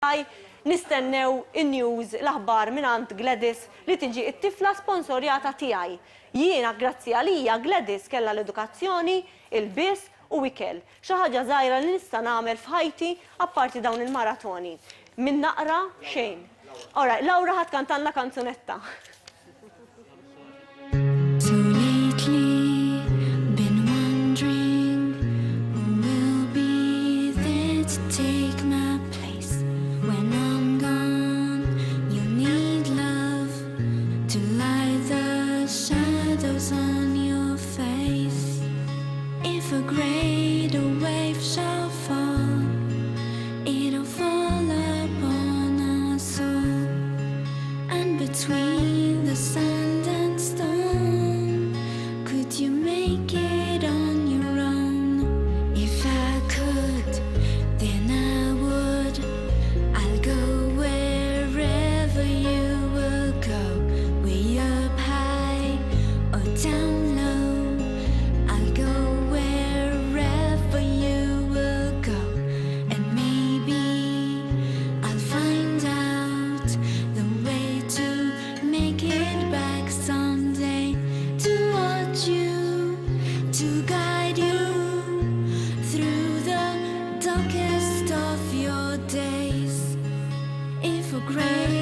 nistennew in-news l-aħbar minant Gladys li tiġi it-tifla sponsorjata tiegħi. Jiena grazzi għalija Gladys kella l-edukazzjoni, il-bis u ikel. Xi ħaġa żgħira li nista' nagħmel f'ħajti apparti dawn il-maratoni. Min naqra xejn. Ora, Laura ħadd kantanna kanzunetta. A greater wave shall fall, it'll fall upon us all, and between the sand and stone, could you make it on your own? If I could, then I would. I'll go wherever you will go, way up high or down low. I'll go to guide you through the darkest of your days. If a great